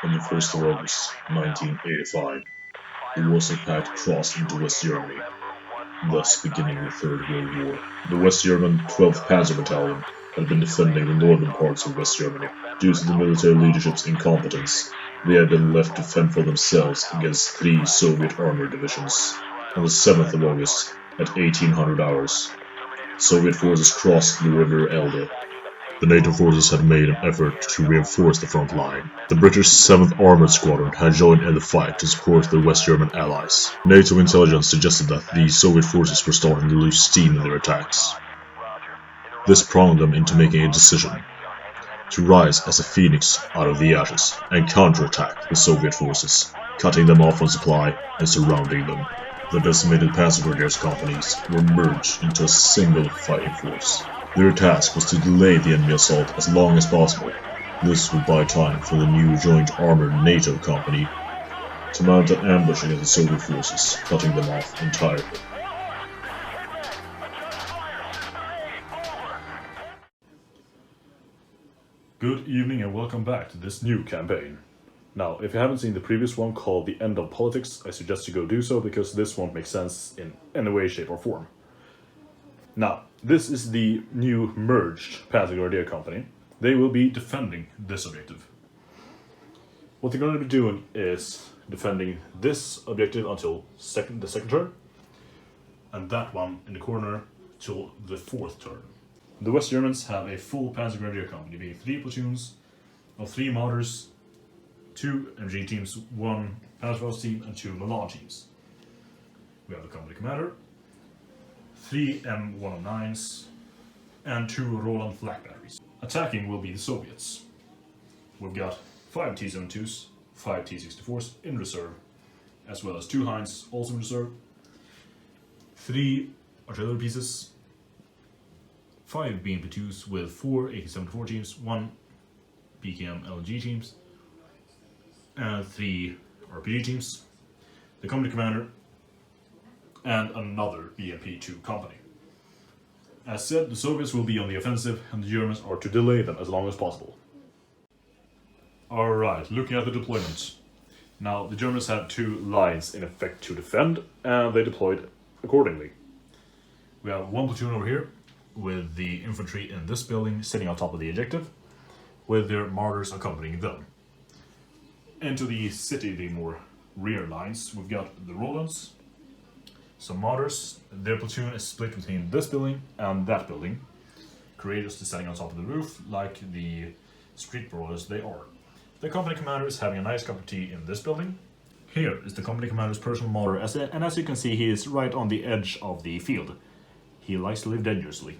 On the 1st of August 1985, the Warsaw Pact crossed into West Germany, thus beginning the Third World War. The West German 12th Panzer Battalion had been defending the northern parts of West Germany. Due to the military leadership's incompetence, they had been left to fend for themselves against 3 Soviet armored divisions. On the 7th of August, at 1800 hours, Soviet forces crossed the river Elbe. The NATO forces had made an effort to reinforce the front line. The British 7th Armoured Squadron had joined in the fight to support their West German allies. NATO intelligence suggested that the Soviet forces were starting to lose steam in their attacks. This prompted them into making a decision to rise as a phoenix out of the ashes and counterattack the Soviet forces, cutting them off from supply and surrounding them. The decimated Panzer Brigades companies were merged into a single fighting force. Their task was to delay the enemy assault as long as possible. This would buy time for the new joint armored NATO company to mount an ambush against the Soviet forces, cutting them off entirely. Good evening and welcome back to this new campaign. Now, if you haven't seen the previous one called The End of Politics, I suggest you go do so because this won't make sense in any way, shape or form. Now, this is the new merged Panzer Grenadier Company. They will be defending this objective. What they're going to be doing is defending this objective until the second turn, and that one in the corner till the 4th turn. The West Germans have a full Panzer Grenadier Company, being 3 platoons of 3 mortars, 2 MG teams, 1 Panzerfaust team, and 2 Milan teams. We have the company commander, 3 M109s, and 2 Roland flak batteries. Attacking will be the Soviets. We've got 5 T-72s, 5 T-64s in reserve, as well as 2 Heinz also in reserve, 3 artillery pieces, 5 BMP-2s with 4 AK-74 teams, 1 PKM LNG teams, and 3 RPG teams, the company commander, and another BMP-2 company. As said, the Soviets will be on the offensive and the Germans are to delay them as long as possible. Alright, looking at the deployment. Now, the Germans had 2 lines in effect to defend, and they deployed accordingly. We have 1 platoon over here, with the infantry in this building sitting on top of the objective, with their mortars accompanying them. Into the city, the more rear lines, we've got the Rolands, some mortars. Their platoon is split between this building and that building, courageously standing on top of the roof like the street brawlers they are. The company commander is having a nice cup of tea in this building. Here is the company commander's personal mortar, and as you can see, he is right on the edge of the field. He likes to live dangerously.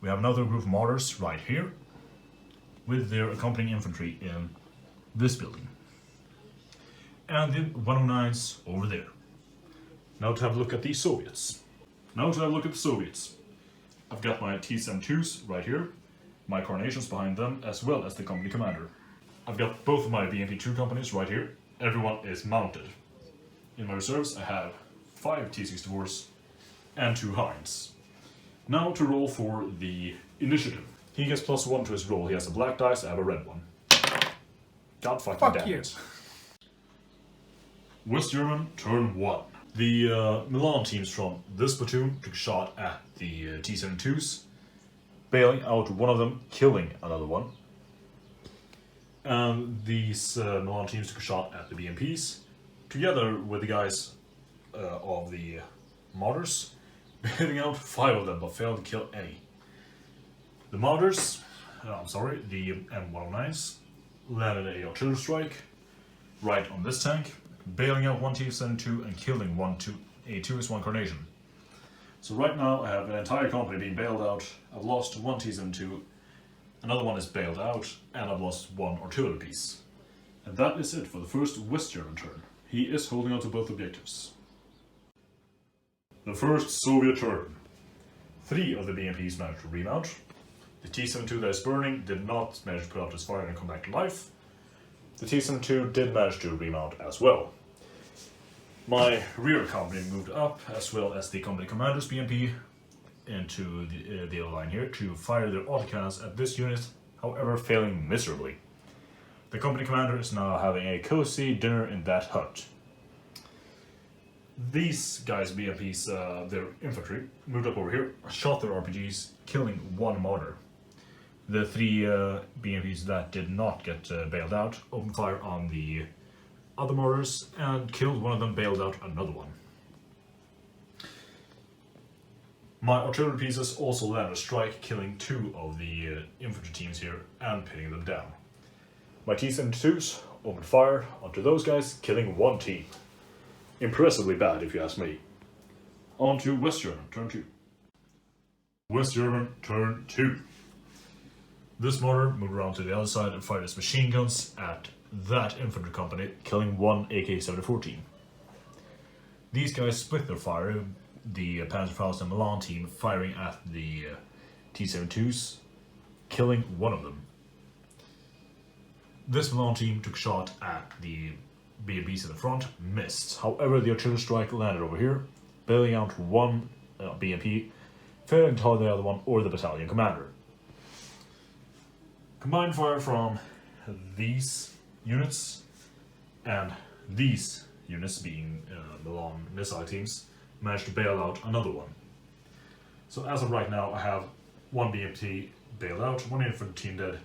We have another group of mortars right here, with their accompanying infantry in this building. And the 109s over there. Now to have a look at the Soviets. I've got my T-72s right here, my Carnations behind them, as well as the company commander. I've got both of my BMP-2 companies right here. Everyone is mounted. In my reserves I have 5 T-64s and 2 Heinz. Now to roll for the initiative. He gets +1 to his roll. He has a black dice, I have a red one. God fucking damn it. West German, turn 1. The Milan teams from this platoon took a shot at the T-72s, bailing out one of them, killing another one. And these Milan teams took a shot at the BMPs, together with the guys of the mortars, bailing out 5 of them, but failed to kill any. The mortars, the M109s, landed a artillery strike right on this tank, bailing out 1 T-72 and killing 1 A2S1 Carnation. So right now I have an entire company being bailed out. I've lost 1 T-72, another one is bailed out, and I've lost 1 artillery piece. And that is it for the first West German turn. He is holding on to both objectives. The first Soviet turn. 3 of the BMPs managed to remount. The T-72 that is burning did not manage to put out his fire and come back to life. The T-72 did manage to remount as well. My rear company moved up, as well as the company commander's BMP, into the other line here to fire their autocannons at this unit, however failing miserably. The company commander is now having a cozy dinner in that hut. These guys, BMPs, their infantry, moved up over here, shot their RPGs, killing one martyr. The three BMPs that did not get bailed out opened fire on the other martyrs and killed one of them, bailed out another one. My artillery pieces also landed a strike, killing two of the infantry teams here and pinning them down. My T-72s opened fire onto those guys, killing one team. Impressively bad, if you ask me. On to West German, turn 2. West German, turn 2. This mortar moved around to the other side and fired its machine guns at that infantry company, killing one AK-74 team. These guys split their fire, the Panzerfaust and Milan team firing at the T-72s, killing one of them. This Milan team took shot at the BMPs in the front, missed. However, the artillery strike landed over here, bailing out one BMP, failing to target the other one or the battalion commander. Combined fire from these units and these units, being Milan missile teams, managed to bail out another one. So as of right now, I have one BMP bailed out, one infantry team dead,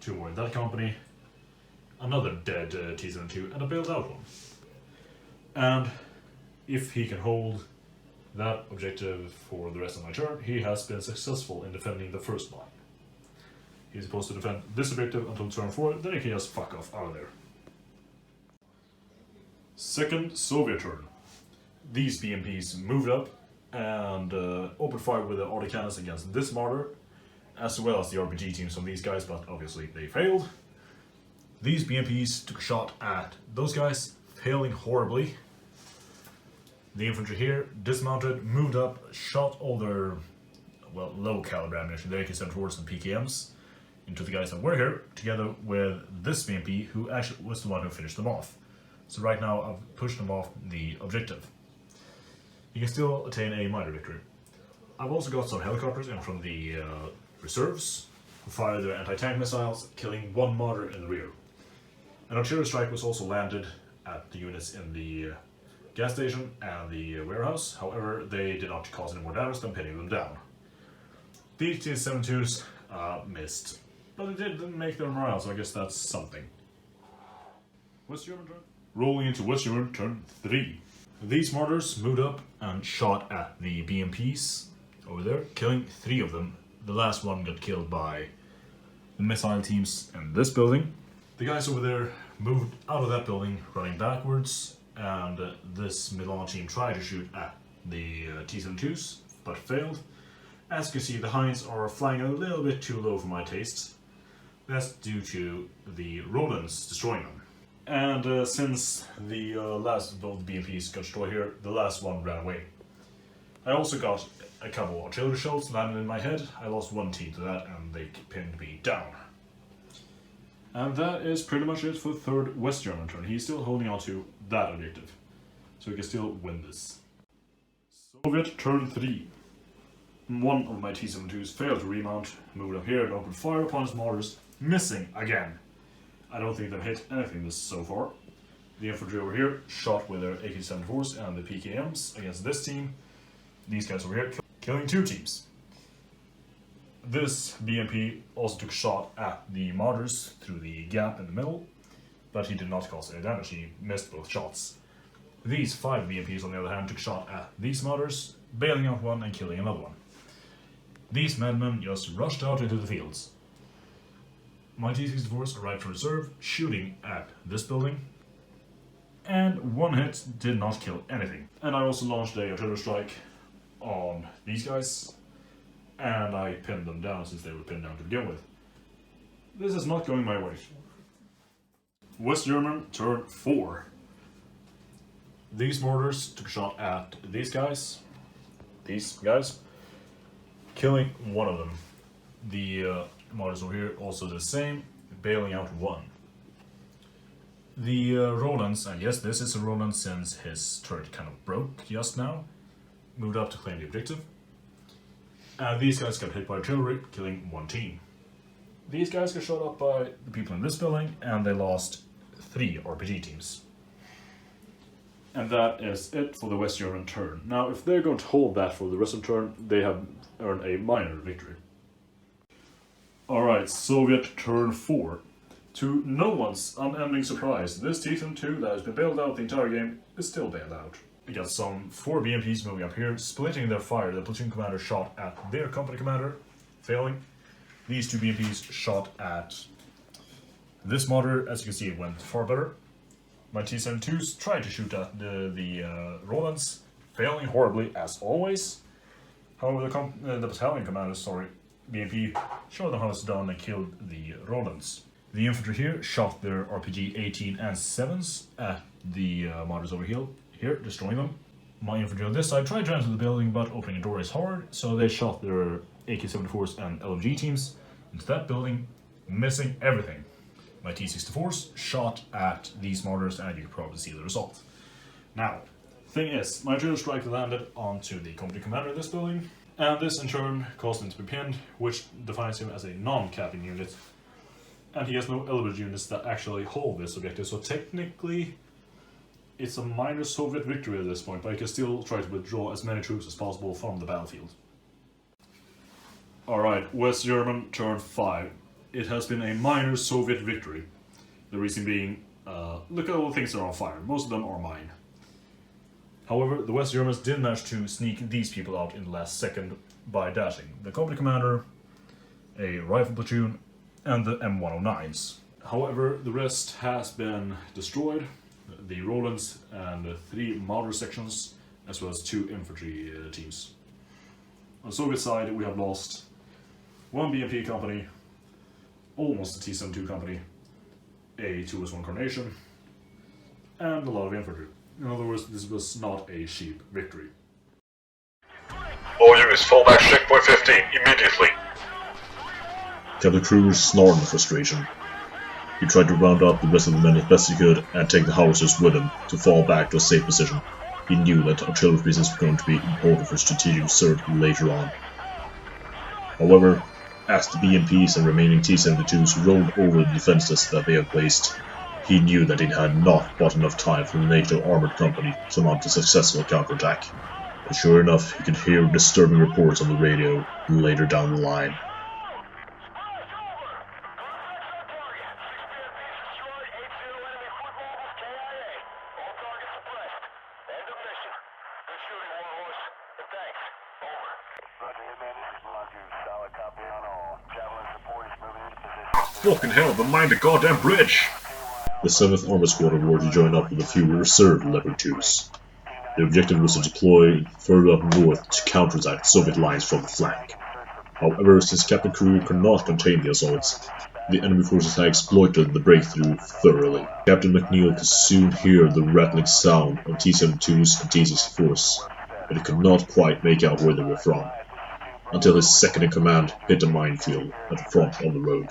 two more in that company, another dead T-72, and a bailed out one. And if he can hold that objective for the rest of my turn, he has been successful in defending the first line. He's supposed to defend this objective until turn 4, then he can just fuck off out of there. Second Soviet turn. These BMPs moved up and opened fire with the autocannons against this mortar, as well as the RPG teams from these guys, but obviously they failed. These BMPs took a shot at those guys, failing horribly. The infantry here dismounted, moved up, shot all their, well, low caliber ammunition, the AK-74s and PKMs, into the guys that were here, together with this BMP, who actually was the one who finished them off. So right now I've pushed them off the objective. You can still attain a minor victory. I've also got some helicopters in from the reserves, who fired their anti-tank missiles, killing one mortar in the rear. An artillery strike was also landed at the units in the gas station and the warehouse. However, they did not cause any more damage than pinning them down. The T-72s missed, but it did make their morale, so I guess that's something. West German turn. Rolling into West German turn 3. These mortars moved up and shot at the BMPs over there, killing 3 of them. The last one got killed by the missile teams in this building. The guys over there moved out of that building, running backwards, and this Milan team tried to shoot at the T-72s, but failed. As you can see, the Hinds are flying a little bit too low for my tastes. That's due to the Rolands destroying them. And since the last of the BMPs got destroyed here, the last one ran away. I also got a couple of artillery shells landed in my head. I lost one team to that and they pinned me down. And that is pretty much it for the third West German turn. He's still holding on to that objective, so he can still win this. Soviet turn 3. One of my T-72s failed to remount, moved up here and opened fire upon his mortars, missing again. I don't think they've hit anything this so far. The infantry over here shot with their AK-74s and the PKMs against this team. These guys over here killing 2 teams. This BMP also took shot at the mortars through the gap in the middle, but he did not cause any damage, he missed both shots. These 5 BMPs on the other hand took shot at these mortars, bailing out one and killing another one. These madmen just rushed out into the fields. My T-64s arrived from reserve, shooting at this building, and one hit did not kill anything. And I also launched a artillery strike on these guys, and I pinned them down since they were pinned down to begin with. This is not going my way. West German turn 4. These mortars took a shot at these guys, killing one of them. The mortars over here also the same, bailing out one. The Rolands, and yes, this is a Roland since his turret kind of broke just now, moved up to claim the objective. These guys got hit by artillery, killing one team. these guys got shot up by the people in this building, and they lost 3 RPG teams. And that is it for the West German turn. Now, if they're going to hold that for the rest of the turn, they have earned a minor victory. Alright, Soviet turn 4. To no one's unending surprise, this T-72 that has been bailed out the entire game is still bailed out. We got some 4 BMPs moving up here, splitting their fire. The platoon commander shot at their company commander, failing. These 2 BMPs shot at this mortar. As you can see, it went far better. My T-72s tried to shoot at the Rolands, failing horribly as always. However, the battalion commander, BMP, showed them how it's done and killed the Rolands. The infantry here shot their RPG 18 and 7s at the mortars over here, destroying them. My infantry on this side tried to enter the building, but opening a door is hard, so they shot their AK-74s and LMG teams into that building, missing everything. My T-64s shot at these mortars, and you can probably see the result. Now, thing is, my counterstrike landed onto the company commander of this building, and this in turn caused him to be pinned, which defines him as a non-capping unit. And he has no elevated units that actually hold this objective, so technically it's a minor Soviet victory at this point, but he can still try to withdraw as many troops as possible from the battlefield. Alright, West German turn 5. It has been a minor Soviet victory. The reason being, look at all the things that are on fire. Most of them are mine. However, the West Germans did manage to sneak these people out in the last second by dashing the company commander, a rifle platoon, and the M109s. However, the rest has been destroyed. The Rolands and 3 mortar sections, as well as 2 infantry teams. On the Soviet side, we have lost 1 BMP company, almost a T-72 company, a 2S1 Coronation, and a lot of infantry. In other words, this was not a cheap victory. All units fall back to checkpoint 15 immediately. Captain Kruger snarled in frustration. He tried to round up the rest of the men as best he could and take the howitzers with him to fall back to a safe position. He knew that artillery business was going to be important for strategic reserve later on. However, as the BMPs and remaining T-72s rolled over the defences that they had placed, he knew that it had not bought enough time for the Nato armoured company to mount a successful counterattack. And sure enough, he could hear disturbing reports on the radio later down the line. Fucking hell, but mind the goddamn bridge! The 7th Armored Squadron were to join up with a few reserve Leopard 2s. The objective was to deploy further up north to counterattack Soviet lines from the flank. However, since Captain Kruger could not contain the assaults, the enemy forces had exploited the breakthrough thoroughly. Captain McNeil could soon hear the rattling sound of T-72s and T-64s, but he could not quite make out where they were from, until his second-in-command hit a minefield at the front of the road.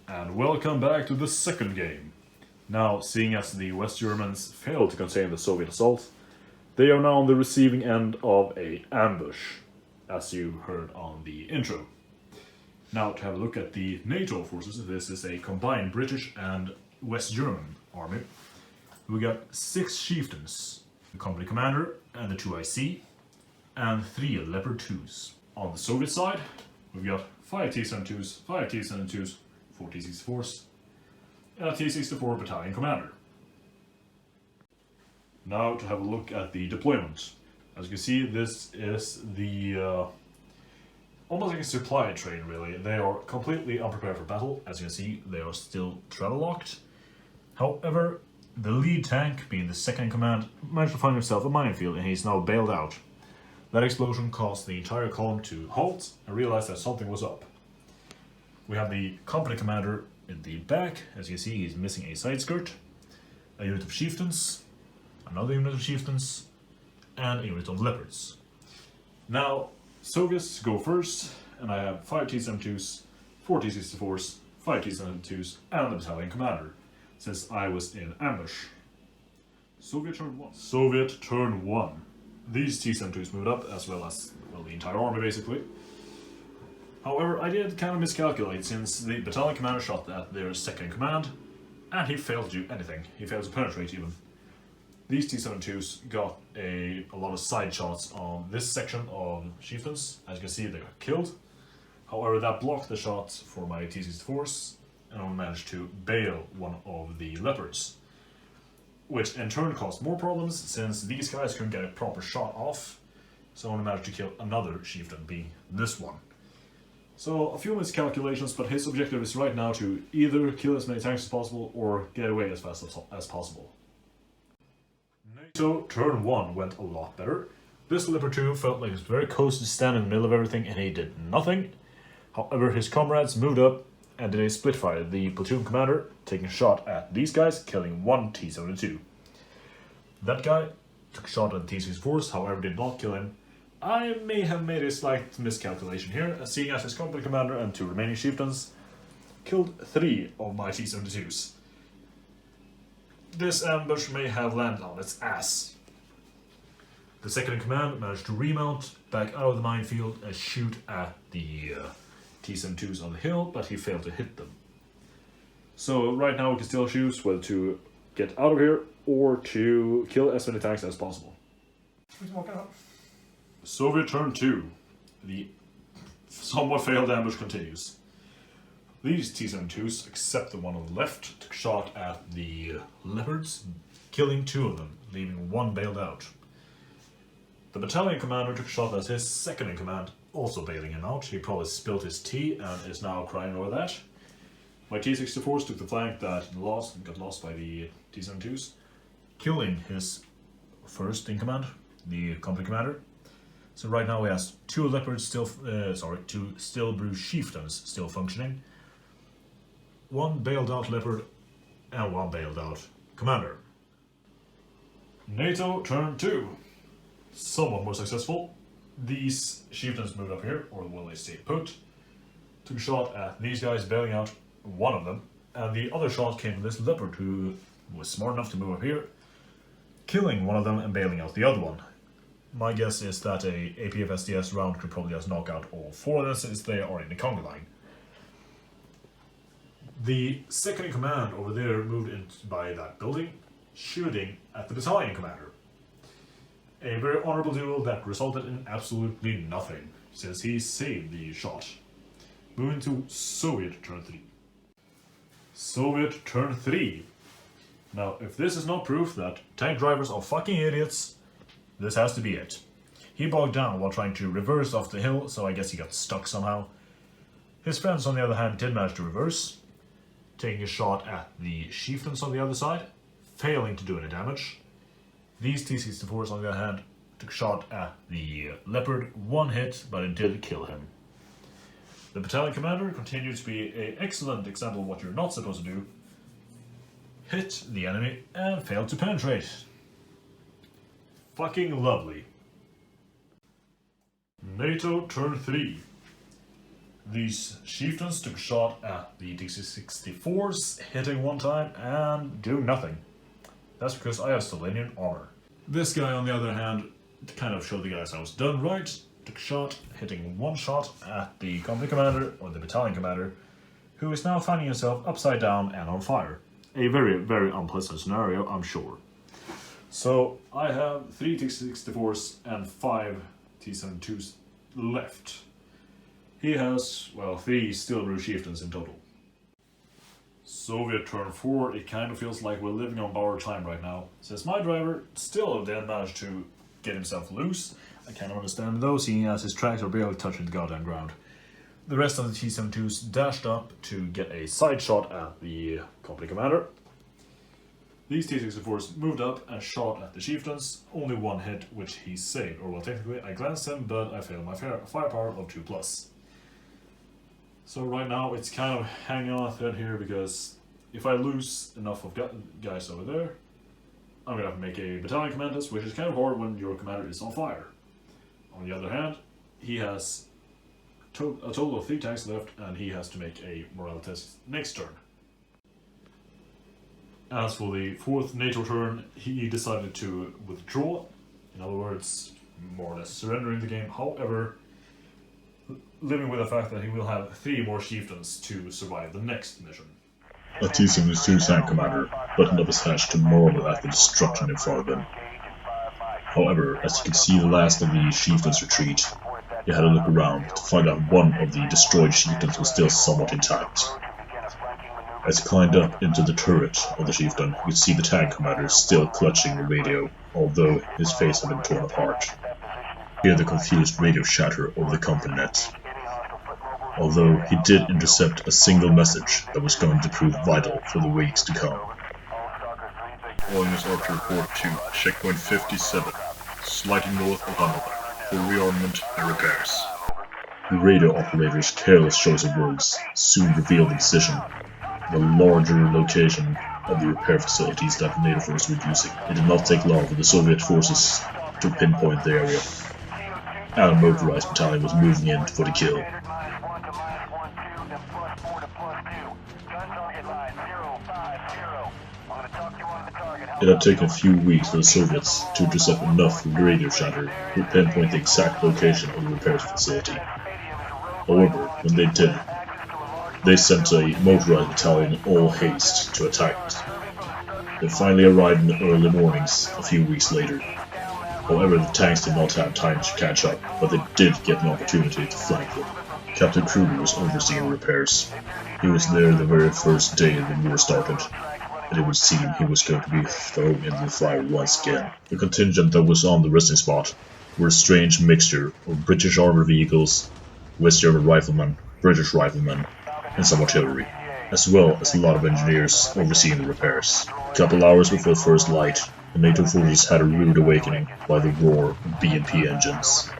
And welcome back to the second game. Now, seeing as the West Germans failed to contain the Soviet assault, they are now on the receiving end of an ambush, as you heard on the intro. Now, to have a look at the NATO forces, this is a combined British and West German army. We got 6 chieftains, the company commander and the 2 IC, and 3 Leopard 2s. On the Soviet side, we've got 5 T-72s, 5 T-72s, 4 T-64s, and a T-64 battalion commander. Now to have a look at the deployment. As you can see, this is the almost like a supply train really. They are completely unprepared for battle. As you can see, they are still travel locked. However, the lead tank, being the second in command, managed to find himself a minefield and he's now bailed out. That explosion caused the entire column to halt and realize that something was up. We have the company commander in the back. As you can see, he's missing a side skirt, a unit of chieftains, another unit of chieftains, and a unit of leopards. Now, Soviets go first, and I have 5 T-72s, 4 T-64s, 5 T-72s, and the battalion commander, since I was in ambush. Soviet turn 1. Soviet turn 1. These T-72s moved up, as well as, well, the entire army, basically. However, I did kind of miscalculate, since the battalion commander shot at their second in command, and he failed to do anything. He failed to penetrate, even. These T-72s got a lot of side shots on this section of chieftains. As you can see, they got killed. However, that blocked the shots for my T-64s, and I managed to bail one of the leopards, which in turn caused more problems, since these guys couldn't get a proper shot off. So I managed to kill another chieftain, being this one. So a few miscalculations, but his objective is right now to either kill as many tanks as possible or get away as fast as possible. Nato turn 1 went a lot better. This Leopard 2 felt like he was very cozy, standing in the middle of everything, and he did nothing. However, his comrades moved up and did a split fire. The platoon commander taking a shot at these guys, killing one T-72. That guy took a shot at the T-64s, however did not kill him. I may have made a slight miscalculation here, seeing as his company commander and two remaining chieftains killed 3 of my T-72s. This ambush may have landed on its ass. The second in command managed to remount back out of the minefield and shoot at the T-72s on the hill, but he failed to hit them. So right now we can still choose whether to get out of here or to kill as many tanks as possible. Soviet turn 2. The somewhat failed ambush continues. These T-72s, except the one on the left, took a shot at the leopards, killing 2 of them, leaving 1 bailed out. The battalion commander took a shot at his second in command, also bailing him out. He probably spilled his tea and is now crying over that. My T-64s took the flank that got lost by the T-72s, killing his first in command, the company commander. So right now he has 2 leopards still, 2 still bruised chieftains still functioning, 1 bailed out leopard, and 1 bailed out commander. NATO turn 2. Somewhat more successful. These chieftains moved up here, or will they stay put? Took a shot at these guys, bailing out one of them, and the other shot came from this leopard who was smart enough to move up here, killing one of them and bailing out the other one. My guess is that a APF-SDS round could probably just knock out all 4 of them, since they are in the conga line. The second in command over there moved in by that building, shooting at the battalion commander. A very honorable duel that resulted in absolutely nothing, since he saved the shot. Moving to Soviet turn 3. Soviet turn 3. Now, if this is not proof that tank drivers are fucking idiots, this has to be it. He bogged down while trying to reverse off the hill, so I guess he got stuck somehow. His friends, on the other hand, did manage to reverse, taking a shot at the chieftains on the other side, failing to do any damage. These T-64s, on the other hand, took a shot at the leopard, 1 hit, but it did kill him. The battalion commander continued to be an excellent example of what you're not supposed to do. Hit the enemy and failed to penetrate. Fucking lovely. NATO turn 3. These chieftains took a shot at the T-64s, hitting 1 time and doing nothing. That's because I have Slovenian armor. This guy, on the other hand, to kind of show the guys I was done right, took a shot, hitting 1 shot at the company commander, or the battalion commander, who is now finding himself upside down and on fire. A very, very unpleasant scenario, I'm sure. So, I have 3 T-64s and 5 T-72s left. He has, well, 3 steel blue chieftains in total. Soviet turn 4, it kind of feels like we're living on borrowed time right now, since my driver still didn't manage to get himself loose. I kind of understand though, seeing as his tracks are barely touching the goddamn ground. The rest of the T-72s dashed up to get a side shot at the company commander. These T-64s moved up and shot at the chieftains, only 1 hit, which he saved, or well, technically I glanced him, but I failed my firepower of 2+. So right now it's kind of hanging on a thread here, because if I lose enough of guys over there, I'm gonna have to make a battalion command test, which is kind of hard when your commander is on fire. On the other hand, he has a total of 3 tanks left, and he has to make a morale test next turn. As for the fourth NATO turn, he decided to withdraw, in other words, more or less surrendering the game. However, living with the fact that he will have 3 more chieftains to survive the next mission. A T-72 tank commander buttoned up his hatch to marvel at the destruction in front of him. However, as he could see the last of the chieftains retreat, he had to look around to find out one of the destroyed chieftains was still somewhat intact. As he climbed up into the turret of the chieftain, he could see the tank commander still clutching the radio, although his face had been torn apart. He heard the confused radio chatter over the company net. Although he did intercept a single message that was going to prove vital for the weeks to come. Following this Archer report to checkpoint 57, slightly north of Hanover, for rearmament and repairs. The radio operator's careless choice of words soon revealed the position, the larger location of the repair facilities that the NATO forces were using. It did not take long for the Soviet forces to pinpoint the area, and a motorized battalion was moving in for the kill. It had taken a few weeks for the Soviets to intercept enough radio chatter to pinpoint the exact location of the repair facility. However, when they did, they sent a motorized battalion in all haste to attack it. They finally arrived in the early mornings a few weeks later. However, the tanks did not have time to catch up, but they did get an opportunity to flank them. Captain Kruger was overseeing repairs. He was there the very first day the war started, and it would seem he was going to be thrown into the fire once again. The contingent that was on the resting spot were a strange mixture of British armored vehicles, West German riflemen, British riflemen, and some artillery, as well as a lot of engineers overseeing the repairs. A couple hours before first light, the NATO forces had a rude awakening by the roar of BMP engines.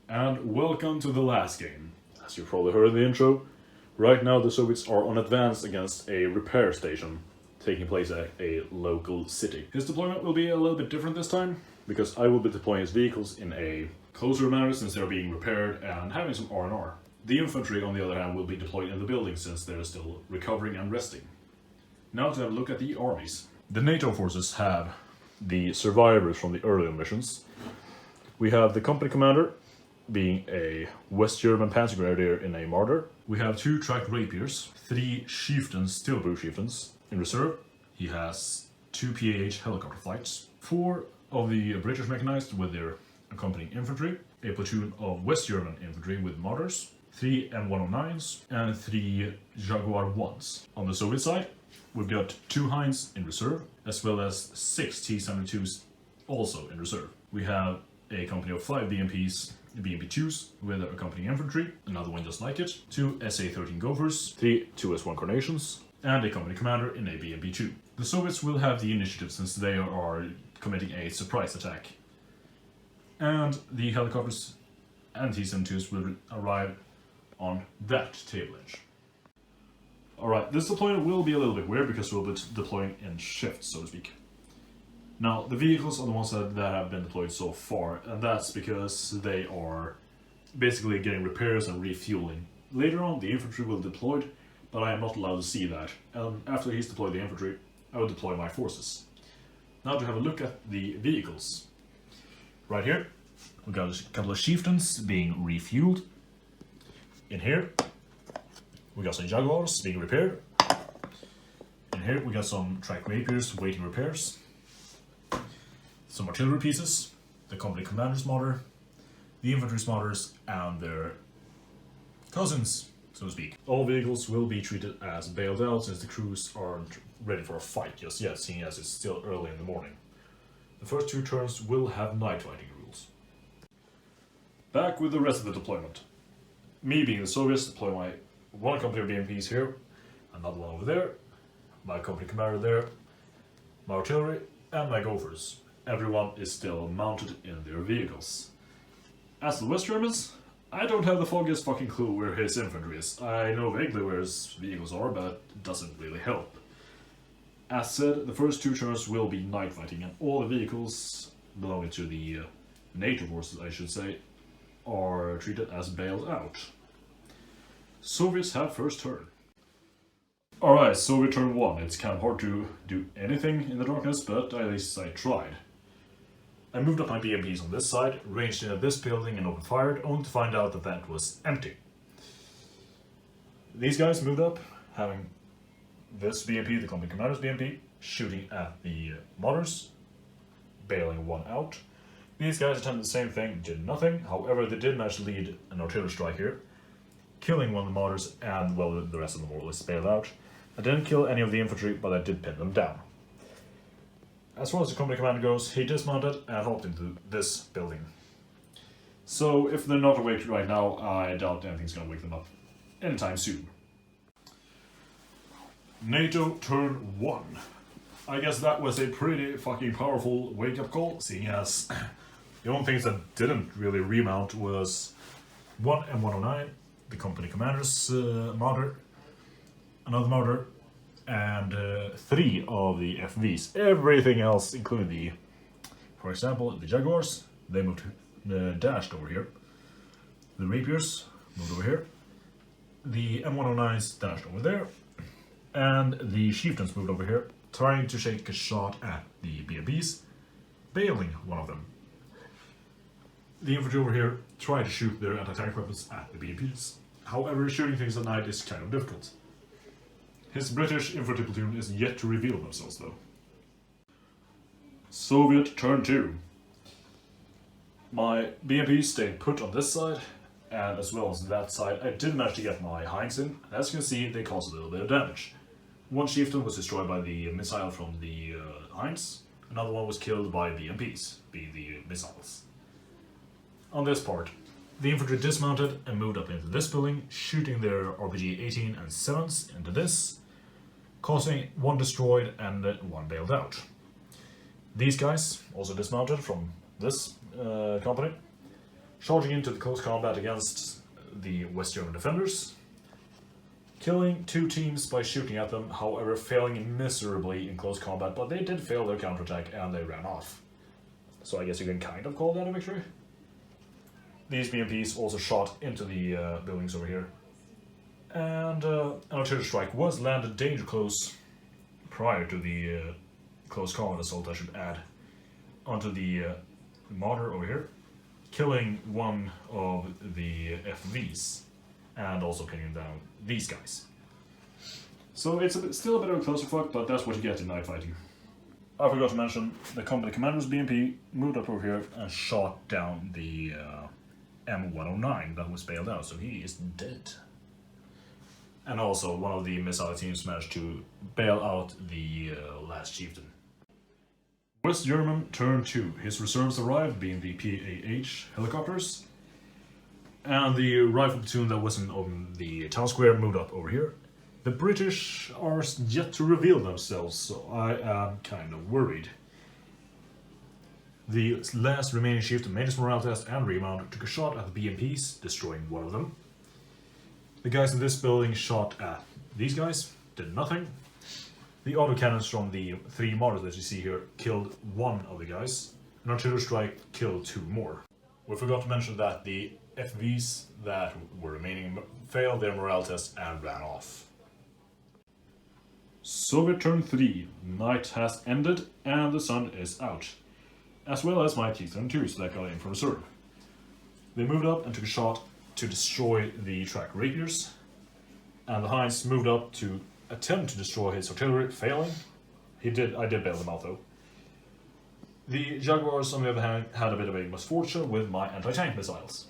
And welcome to the last game. As you probably heard in the intro, right now the Soviets are on advance against a repair station taking place at a local city. His deployment will be a little bit different this time, because I will be deploying his vehicles in a closer manner since they're being repaired and having some R&R. The infantry, on the other hand, will be deployed in the building since they're still recovering and resting. Now to have a look at the armies. The NATO forces have the survivors from the earlier missions. We have the company commander, being a West German Panzer Grenadier in a Marder. We have 2 tracked rapiers, 3 chieftains, steel blue chieftains, in reserve. He has 2 PAH helicopter flights, 4 of the British mechanized with their accompanying infantry, a platoon of West German infantry with Marders, 3 M109s, and 3 Jaguar 1s. On the Soviet side, we've got 2 Hinds in reserve, as well as 6 T-72s also in reserve. We have a company of 5 BMPs, BMP-2s with accompanying infantry, another one just like it, 2 SA-13 Gophers, 3 2S-1 Carnations, and a company commander in a BMP-2. The Soviets will have the initiative since they are committing a surprise attack. And the helicopters and T-72s will arrive on that table edge. Alright, this deployment will be a little bit weird because we'll be deploying in shifts, so to speak. Now, the vehicles are the ones that have been deployed so far, and that's because they are basically getting repairs and refueling. Later on, the infantry will be deployed, but I am not allowed to see that. And after he's deployed the infantry, I will deploy my forces. Now to have a look at the vehicles. Right here, we got a couple of chieftains being refueled. In here, we got some Jaguars being repaired. In here, we got some tracked rapiers waiting repairs. Some artillery pieces, the company commander's modder, the infantry's modders, and their cousins, so to speak. All vehicles will be treated as bailed out since the crews aren't ready for a fight just yet, seeing as it's still early in the morning. The first 2 turns will have night fighting rules. Back with the rest of the deployment. Me being the Soviets, deploy my 1 company of BMPs here, another one over there, my company commander there, my artillery, and my Gophers. Everyone is still mounted in their vehicles. As for the West Germans, I don't have the foggiest fucking clue where his infantry is. I know vaguely where his vehicles are, but it doesn't really help. As said, the first 2 turns will be night fighting, and all the vehicles belonging to the NATO forces, I should say, are treated as bailed out. Soviets have first turn. Alright, Soviet turn 1. It's kind of hard to do anything in the darkness, but at least I tried. I moved up my BMPs on this side, ranged into this building and opened fire, only to find out that that was empty. These guys moved up, having this BMP, the company commander's BMP, shooting at the mortars, bailing one out. These guys attempted the same thing, did nothing. However, they did manage to lead an artillery strike here, killing one of the mortars, and well, the rest of them more or less bailed out. I didn't kill any of the infantry, but I did pin them down. As far as the company commander goes, he dismounted and hopped into this building. So if they're not awake right now, I doubt anything's gonna wake them up anytime soon. NATO turn 1. I guess that was a pretty fucking powerful wake-up call, seeing as the only things that didn't really remount was one M109, the company commander's mortar, another mortar, and 3 of the FVs. Everything else, including for example, the Jaguars, they moved dashed over here. The Rapiers moved over here. The M109s dashed over there. And the Chieftains moved over here, trying to shake a shot at the BMPs, bailing one of them. The infantry over here tried to shoot their anti-tank weapons at the BMPs. However, shooting things at night is kind of difficult. His British infantry platoon is yet to reveal themselves, though. Soviet turn 2. My BMP stayed put on this side, and as well as that side, I did manage to get my Heinz in. As you can see, they caused a little bit of damage. One chieftain was destroyed by the missile from the Heinz, another one was killed by BMPs, being the missiles. On this part, the infantry dismounted and moved up into this building, shooting their RPG-18 and 7s into this, causing one destroyed and one bailed out. These guys also dismounted from this company, charging into the close combat against the West German defenders, killing 2 teams by shooting at them, however failing miserably in close combat, but they did fail their counterattack and they ran off. So I guess you can kind of call that a victory. These BMPs also shot into the buildings over here. And an artillery strike was landed danger close prior to the close combat assault, I should add, onto the mortar over here, killing one of the FVs and also pinning down these guys. So it's still a bit of a closer fuck, but that's what you get in night fighting. I forgot to mention, the company commander's BMP moved up over here and shot down the M109 that was bailed out, so he is dead. And also, one of the missile teams managed to bail out the last chieftain. West German turn 2. His reserves arrived, being the PAH helicopters. And the rifle platoon that wasn't on the town square moved up over here. The British are yet to reveal themselves, so I am kind of worried. The last remaining chieftain made his morale test and remount, took a shot at the BMPs, destroying one of them. The guys in this building shot at these guys, did nothing. The autocannons from the 3 mortars that you see here killed one of the guys. An artillery strike killed 2 more. We forgot to mention that the FVs that were remaining failed their morale test and ran off. Soviet turn 3. Night has ended and the sun is out. As well as my T-turn 2s that got in from reserve. They moved up and took a shot to destroy the track rapiers, and the Heinz moved up to attempt to destroy his artillery, failing. I did bail them out though. The Jaguars, on the other hand, had a bit of a misfortune with my anti-tank missiles.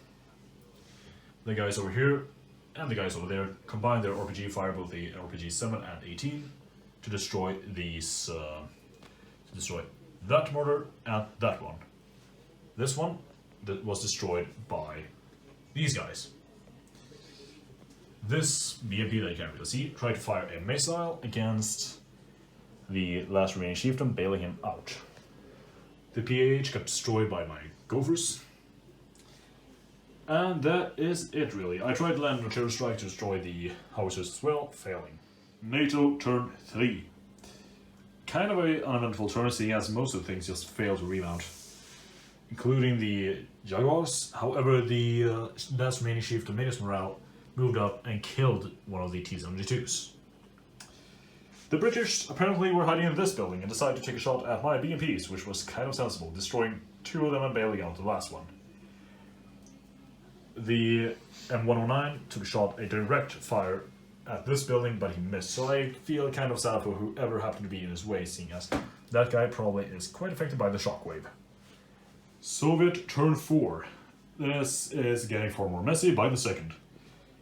The guys over here and the guys over there combined their RPG fire, both the RPG-7 and 18, to destroy these, that mortar and that one. This one that was destroyed by these guys. This BMP that you can't really see tried to fire a missile against the last remaining chieftain, bailing him out. The PAH got destroyed by my Gophers. And that is it really. I tried to land an artillery strike to destroy the howitzers as well, failing. NATO turn 3. Kind of an uneventful turn, seeing as most of the things just fail to remount. including the Jaguars. However, the last remaining chieftain made his morale, moved up and killed one of the T-72s. The British apparently were hiding in this building and decided to take a shot at my BMPs, which was kind of sensible, destroying 2 of them and bailing out the last one. The M109 took a direct fire at this building, but he missed, so I feel kind of sad for whoever happened to be in his way, seeing as that guy probably is quite affected by the shockwave. Soviet turn 4. This is getting far more messy by the second.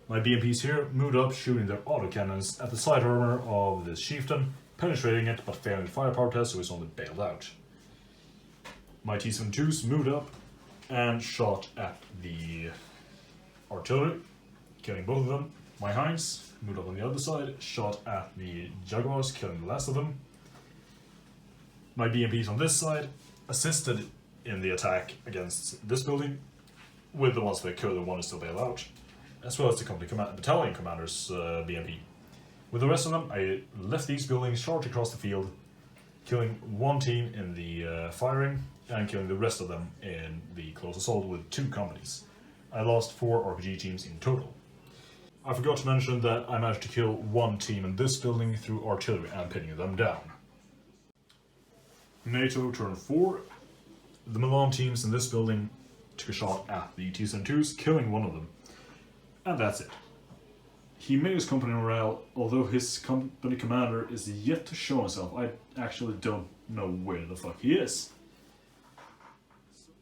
My BMPs here moved up, shooting their autocannons at the side armor of this chieftain, penetrating it but failing the firepower test, so he's only bailed out. My T-72s moved up and shot at the artillery, killing both of them. My Heinz moved up on the other side, shot at the Jaguars, killing the last of them. My BMPs on this side assisted in the attack against this building, with the ones that could and wanted to bail out, as well as the battalion commander's BMP. With the rest of them, I left these buildings, charged across the field, killing one team in the firing, and killing the rest of them in the close assault with 2 companies. I lost 4 RPG teams in total. I forgot to mention that I managed to kill 1 team in this building through artillery and pinning them down. NATO turn 4. The Milan teams in this building took a shot at the T-72s, killing one of them. And that's it. He made his company morale, although his company commander is yet to show himself. I actually don't know where the fuck he is.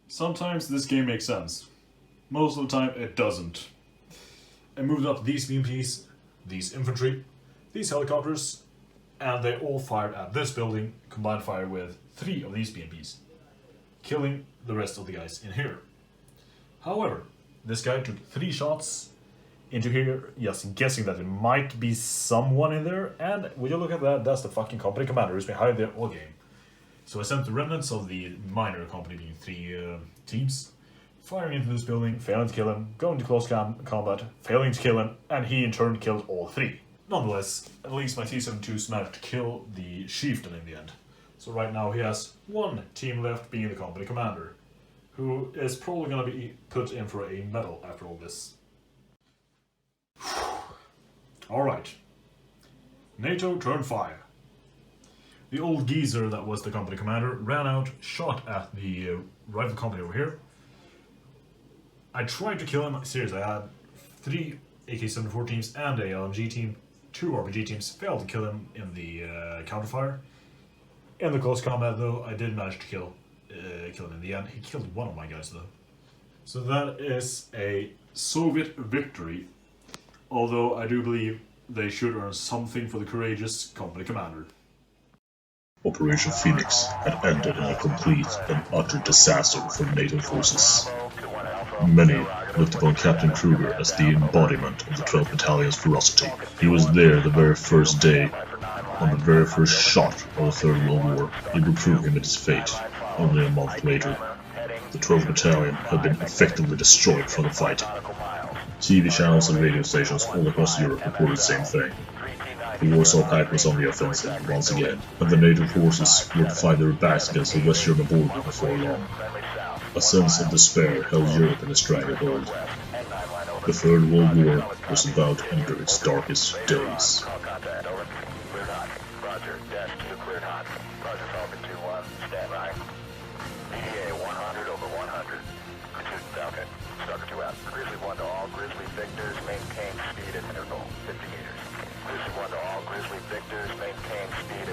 Sometimes this game makes sense. Most of the time it doesn't. I moved up these BMPs, these infantry, these helicopters, and they all fired at this building, combined fire with 3 of these BMPs, killing the rest of the guys in here. However, this guy took 3 shots into here, just guessing that there might be someone in there, and would you look at that, that's the fucking company commander who's behind the all game. So I sent the remnants of the minor company, being 3 teams, firing into this building, failing to kill him, going to close combat, failing to kill him, and he in turn killed all 3. Nonetheless, at least my T-72s managed to kill the chieftain in the end. So right now he has 1 team left, being the company commander, who is probably going to be put in for a medal after all this. Alright. NATO turn 5. The old geezer that was the company commander ran out, shot at the rival company over here. I tried to kill him. Seriously, I had 3 AK-74 teams and a LMG team. 2 RPG teams failed to kill him in the counterfire. In the close combat, though, I did manage to kill him in the end. He killed 1 of my guys, though. So that is a Soviet victory. Although I do believe they should earn something for the courageous company commander. Operation Pheonix had ended in a complete and utter disaster for NATO forces. Many looked upon Captain Kruger as the embodiment of the 12th Battalion's ferocity. He was there the very first day, on the very first shot of the Third World War. It would prove him at his fate. Only a month later, the 12th Battalion had been effectively destroyed from the fight. TV channels and radio stations all across Europe reported the same thing. The Warsaw Pact was on the offensive once again, and the NATO forces would find their backs against the West German border before long. A sense of despair held Europe in a stranglehold. The Third World War was about to enter its darkest days. Grizzly 1 to all Grizzly Victors, maintain speed at interval 50 meters. Grizzly 1 to all Grizzly Victors, maintain speed